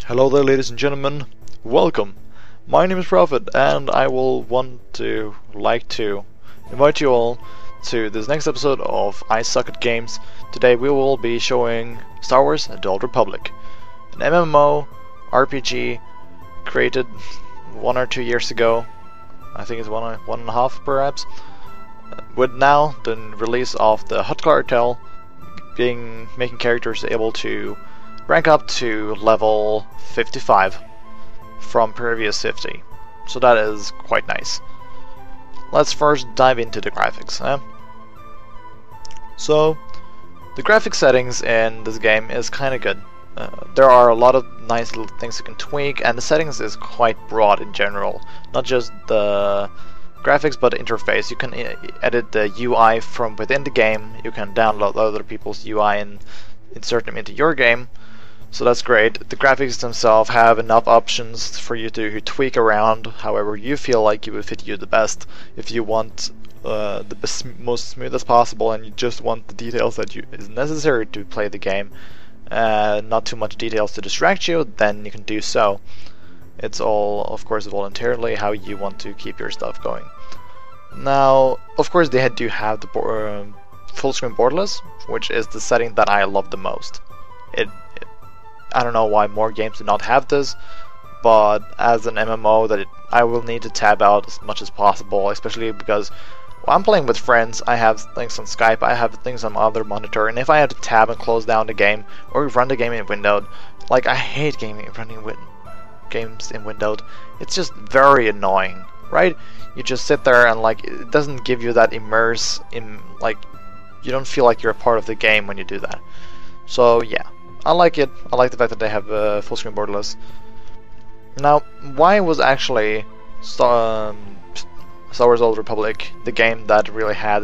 Hello there, ladies and gentlemen. Welcome. My name is Prophet, and I will like to invite you all to this next episode of I Suck at Games. Today we will be showing Star Wars: The Old Republic, an MMORPG created 1 or 2 years ago. I think it's one and a half, perhaps. With now the release of the Hot Cartel, making characters able to rank up to level 55 from previous 50. So that is quite nice. Let's first dive into the graphics. So the graphic settings in this game is kind of good. There are a lot of nice little things you can tweak, and the settings is quite broad in general. Not just the graphics, but the interface. You can edit the UI from within the game. You can download other people's UI and insert them into your game. So that's great. The graphics themselves have enough options for you to tweak around however you feel like it would fit you the best. If you want the most smooth as possible and you just want the details that is necessary to play the game, not too much details to distract you, then you can do so. It's all, of course, voluntarily how you want to keep your stuff going. Now, of course, they do have the full screen borderless, which is the setting that I love the most. I don't know why more games do not have this, but as an MMO, I will need to tab out as much as possible, especially because when I'm playing with friends, I have things on Skype, I have things on my other monitor, and if I have to tab and close down the game, or run the game in windowed, like I hate games in windowed, it's just very annoying, right? You just sit there and like, it doesn't give you that immerse in, like, you don't feel like you're a part of the game when you do that. So yeah. I like it. I like the fact that they have full screen borderless. Now, why was actually Star Wars: Old Republic the game that really had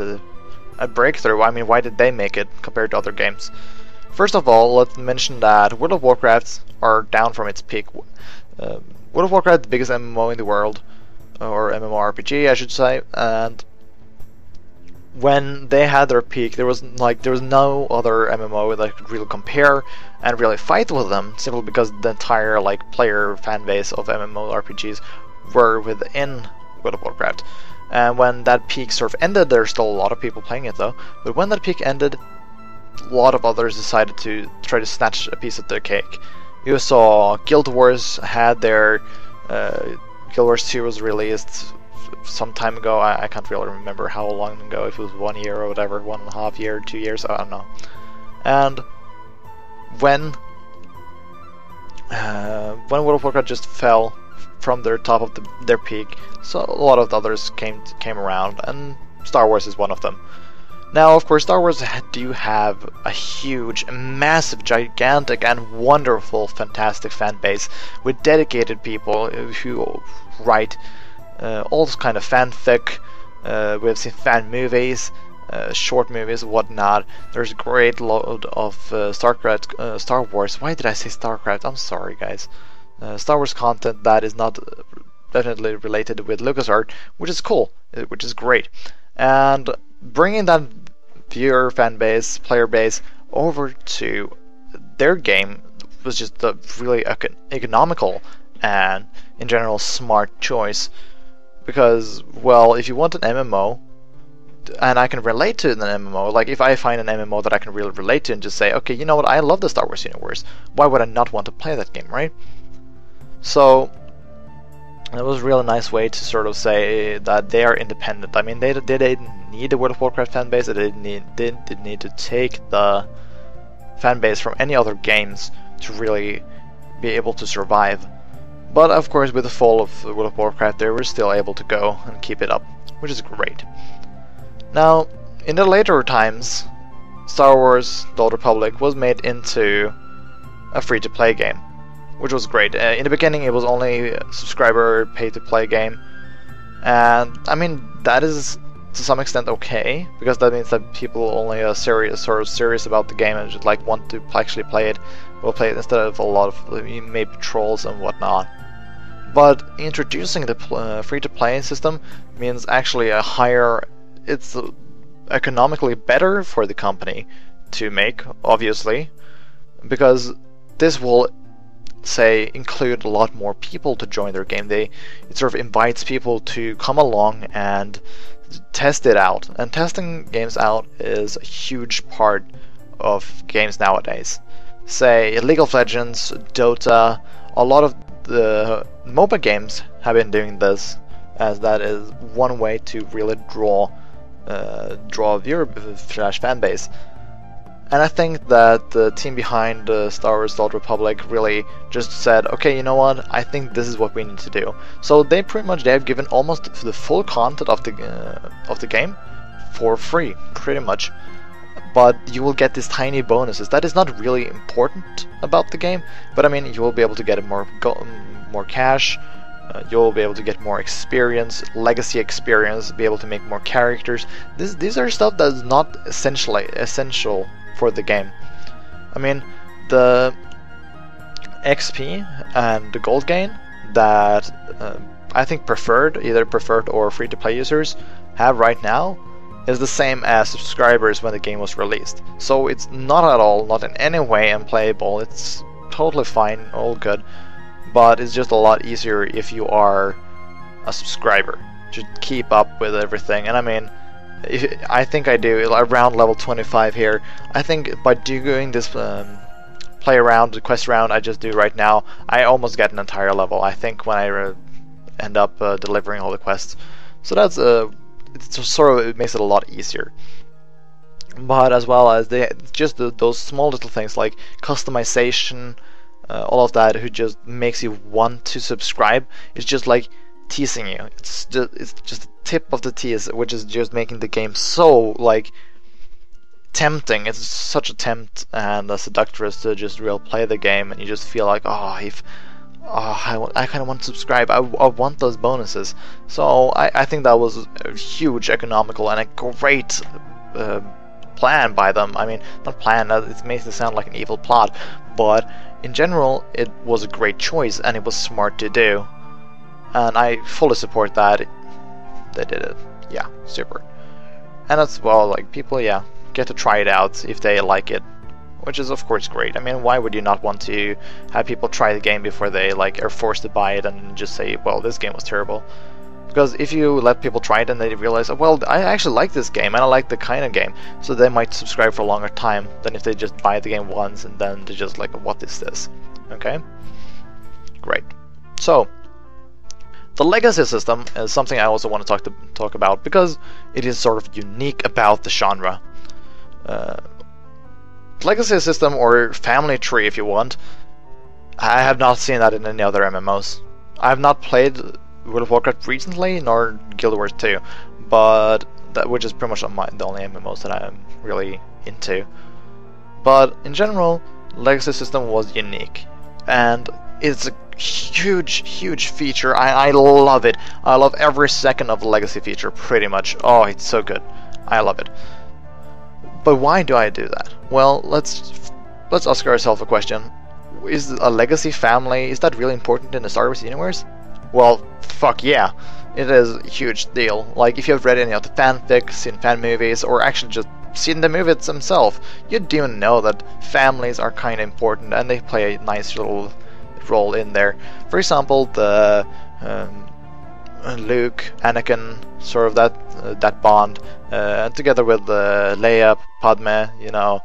a breakthrough? I mean, why did they make it compared to other games? First of all, let's mention that World of Warcraft are down from its peak. World of Warcraft, the biggest MMO in the world, or MMORPG, I should say, and when they had their peak, there was no other MMO that could really compare and really fight with them, simply because the entire player fan base of MMORPGs were within World of Warcraft. And when that peak sort of ended, there's still a lot of people playing it though. But when that peak ended, a lot of others decided to try to snatch a piece of their cake. You saw Guild Wars had their Guild Wars 2 was released some time ago. I can't really remember how long ago, if it was 1 year or whatever, 1.5 years, 2 years, I don't know. And when World of Warcraft just fell from their top of their peak, so a lot of the others came around, and Star Wars is one of them. Now, of course, Star Wars do have a huge, massive, gigantic, and wonderful, fantastic fan base with dedicated people who write all kind of fanfic. We've seen fan movies, short movies, whatnot. There's a great load of Star Wars. Why did I say StarCraft? I'm sorry, guys. Star Wars content that is not definitely related with LucasArts, which is cool, which is great. And bringing that viewer fan base, player base over to their game was just a really economical and, in general, smart choice. Because, well, if you want an MMO, and I can relate to an MMO, like if I find an MMO that I can really relate to and just say, okay, you know what, I love the Star Wars universe, why would I not want to play that game, right? So, it was a really nice way to sort of say that they are independent. I mean, they didn't need the World of Warcraft fanbase, they didn't need to take the fanbase from any other games to really be able to survive. But of course, with the fall of World of Warcraft, they were still able to go and keep it up, which is great. Now, in the later times, Star Wars: The Old Republic was made into a free-to-play game, which was great. In the beginning, it was only a subscriber pay-to-play game, and I mean, that is to some extent okay, because that means that people only are serious about the game and just want to actually play it, will play it instead of a lot of maybe trolls and whatnot. But introducing the free-to-play system means actually it's economically better for the company to make, obviously, because this will say, include a lot more people to join their game. It sort of invites people to come along and test it out. And testing games out is a huge part of games nowadays. Say, League of Legends, Dota, a lot of the MOBA games have been doing this, as that is one way to really draw a viewer / fan base. And I think that the team behind Star Wars: The Old Republic really just said, okay, you know what, I think this is what we need to do. So they have given almost the full content of the game for free, pretty much. But you will get these tiny bonuses. That is not really important about the game, but I mean, you will be able to get more cash, you'll be able to get more experience, legacy experience, be able to make more characters. These are stuff that is not essential for the game. I mean, the XP and the gold gain that I think either preferred or free-to-play users have right now is the same as subscribers when the game was released. So it's not in any way unplayable. It's totally fine, all good, but it's just a lot easier if you are a subscriber to keep up with everything. And I mean, I think I do around level 25 here. I think by doing this play around, the quest round I just do right now, I almost get an entire level, I think, when I end up delivering all the quests. So that's it makes it a lot easier. But as well as those small little things like customization, all of that, who just makes you want to subscribe. It's just like teasing you. It's just the tip of the tease, which is just making the game so like tempting. It's such a tempt and a seductress to just real play the game, and you just feel like, I kind of want to subscribe. I want those bonuses. So I think that was a huge economical and a great plan by them. I mean, not plan, it makes it sound like an evil plot, but in general it was a great choice and it was smart to do. And I fully support that. They did it. Yeah, super. And as well, like, people, yeah, get to try it out if they like it, which is of course great. I mean, why would you not want to have people try the game before they like are forced to buy it and just say, well, this game was terrible? Because if you let people try it and they realize, oh, well, I actually like this game and I like the kind of game, so they might subscribe for a longer time than if they just buy the game once and then they're just like, what is this? Okay? Great. So, the legacy system is something I also want to talk about because it is sort of unique about the genre. Legacy system, or family tree if you want, I have not seen that in any other MMOs. I have not played World of Warcraft recently, nor Guild Wars 2, but which is pretty much the only MMOs that I'm really into. But in general, legacy system was unique, and it's a huge feature. I love it. I love every second of the legacy feature, pretty much. Oh, it's so good. I love it. But why do I do that? Well, let's ask ourselves a question. Is a legacy family, is that really important in the Star Wars universe? Well, fuck yeah. It is a huge deal. Like, if you have read any of the fanfics, seen fan movies, or actually just seen the movies themselves, you do know that families are kind of important and they play a nice little role in there. For example, the Luke, Anakin, sort of that bond, together with Leia, Padme, you know,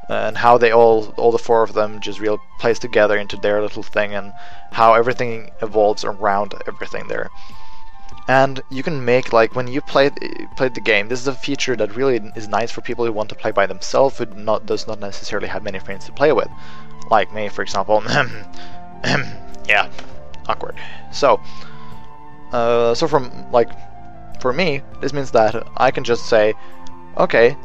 and how they all the four of them just real plays together into their little thing, and how everything evolves around everything there. And you can make, like, when you played the game, this is a feature that really is nice for people who want to play by themselves, who does not necessarily have many friends to play with, like me, for example. Yeah, awkward. So for me, this means that I can just say, okay,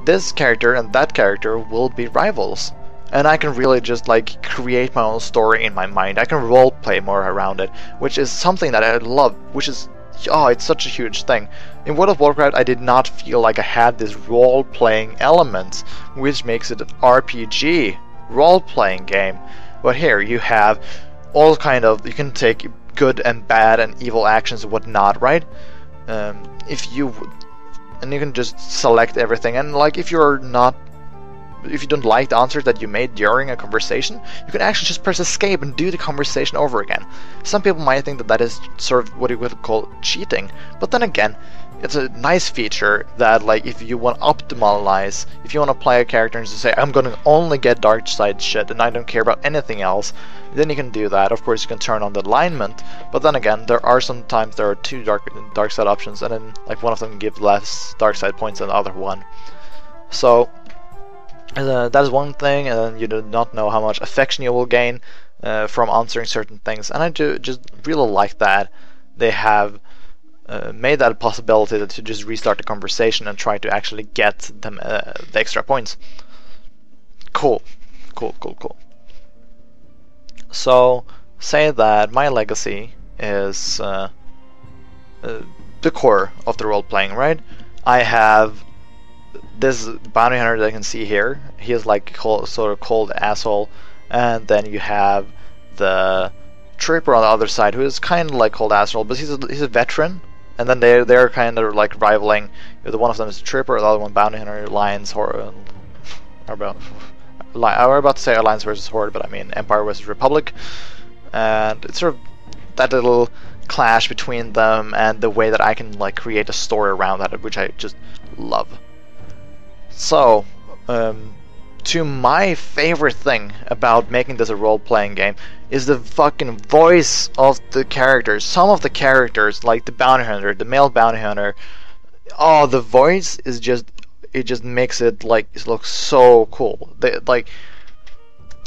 this character and that character will be rivals, and I can really just like create my own story in my mind. I can roleplay more around it, which is something that I love, which is, it's such a huge thing. In World of Warcraft, I did not feel like I had this role-playing element, which makes it an RPG role-playing game. But here you have all kind of, you can take good and bad and evil actions and whatnot, right? And you can just select everything, and like if you're not if you don't like the answer that you made during a conversation, you can actually just press escape and do the conversation over again. Some people might think that that is sort of what you would call cheating, but then again, it's a nice feature that, like, if you want to optimize, if you want to play a character and just say, I'm going to only get dark side shit and I don't care about anything else, then you can do that. Of course, you can turn on the alignment, but then again, there are sometimes there are two dark side options, and then like one of them gives less dark side points than the other one. So that is one thing, and then you do not know how much affection you will gain from answering certain things, and I do just really like that they have made that a possibility to just restart the conversation and try to actually get them the extra points. Cool. So, say that my legacy is the core of the role-playing, right? I have this bounty hunter that I can see here. He is like sort of cold asshole, and then you have the trooper on the other side, who is kind of like cold asshole, but he's a veteran. And then they're kind of like rivaling. The one of them is a trooper, the other one bounty hunter, lions, horde. I were about to say alliance versus horde, but I mean empire versus republic. And it's sort of that little clash between them, and the way that I can like create a story around that, which I just love. So, to my favorite thing about making this a role-playing game is the fucking voice of the characters. Some of the characters, like the bounty hunter, the male bounty hunter, oh, the voice is just, it just makes it like it looks so cool. Like,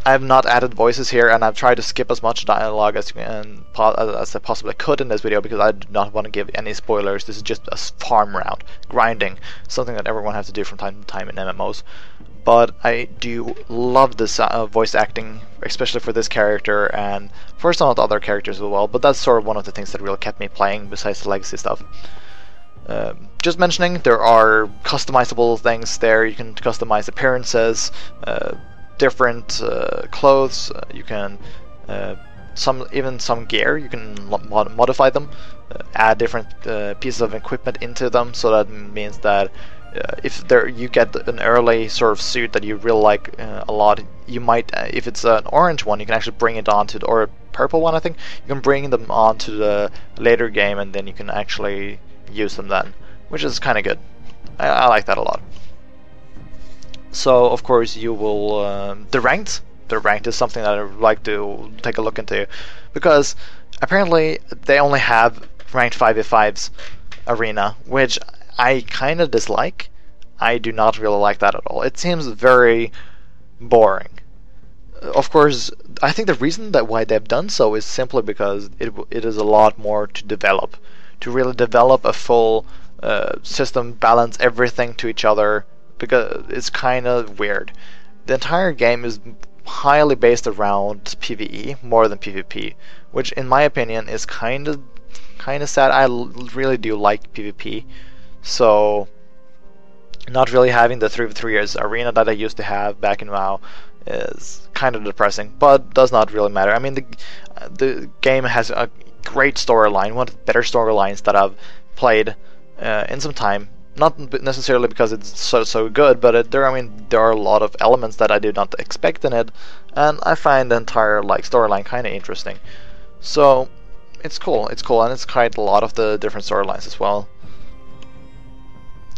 I have not added voices here, and I've tried to skip as much dialogue as I possibly could in this video, because I do not want to give any spoilers. This is just a farm round, grinding, something that everyone has to do from time to time in MMOs. But I do love this voice acting, especially for this character and for some of the other characters as well. But that's sort of one of the things that really kept me playing, besides the legacy stuff. Just mentioning, there are customizable things there. You can customize appearances, different clothes. You can even some gear. You can modify them, add different pieces of equipment into them. So that means that if you get an early sort of suit that you really like a lot, you might, if it's an orange one, you can actually bring it onto or a purple one, I think, you can bring them onto the later game, and then you can actually use them then, which is kind of good. I like that a lot. So of course you will the ranked is something that I would like to take a look into, because apparently they only have ranked 5v5s arena, which I kind of dislike. I do not really like that at all. It seems very boring. Of course, I think the reason that why they've done so is simply because it is a lot more to develop. To really develop a full system, balance everything to each other, because it's kind of weird. The entire game is highly based around PvE more than PvP, which in my opinion is kind of sad. I really do like PvP. So, not really having the 3v3 arena that I used to have back in WoW is kind of depressing, but does not really matter. I mean, the game has a great storyline, one of the better storylines that I've played in some time. Not necessarily because it's so good, but there are a lot of elements that I did not expect in it, and I find the entire like storyline kind of interesting. So, it's cool, and it's quite a lot of the different storylines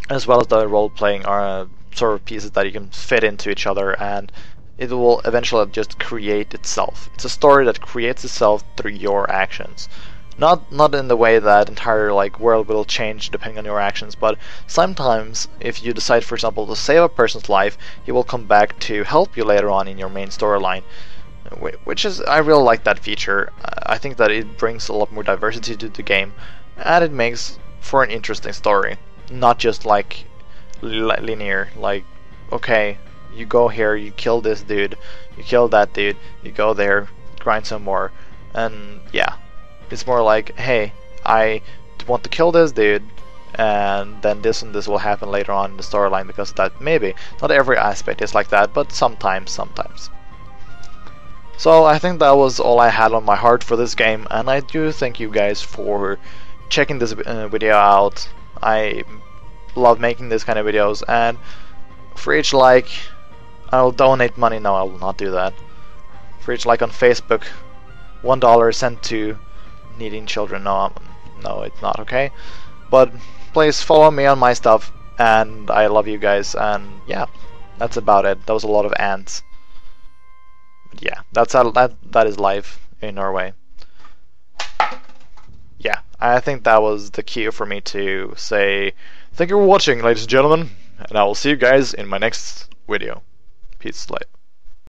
as well as the role-playing are sort of pieces that you can fit into each other, and it will eventually just create itself. It's a story that creates itself through your actions. Not in the way that entire like world will change depending on your actions, but sometimes if you decide, for example, to save a person's life, he will come back to help you later on in your main storyline. Which is, I really like that feature. I think that it brings a lot more diversity to the game, and it makes for an interesting story. Not just like linear, like, okay, you go here, you kill this dude, you kill that dude, you go there, grind some more, and yeah. It's more like, hey, I want to kill this dude, and then this and this will happen later on in the storyline because of that. Maybe. Not every aspect is like that, but sometimes. So I think that was all I had on my heart for this game, and I do thank you guys for checking this video out. I love making this kind of videos, and for each like, I'll donate money. No, I will not do that. For each like on Facebook, $1 sent to needing children. No, no, it's not okay. But please follow me on my stuff, and I love you guys. And yeah, that's about it. That was a lot of ants. But yeah, that is life in Norway. Yeah, I think that was the cue for me to say thank you for watching, ladies and gentlemen, and I will see you guys in my next video. Peace, light.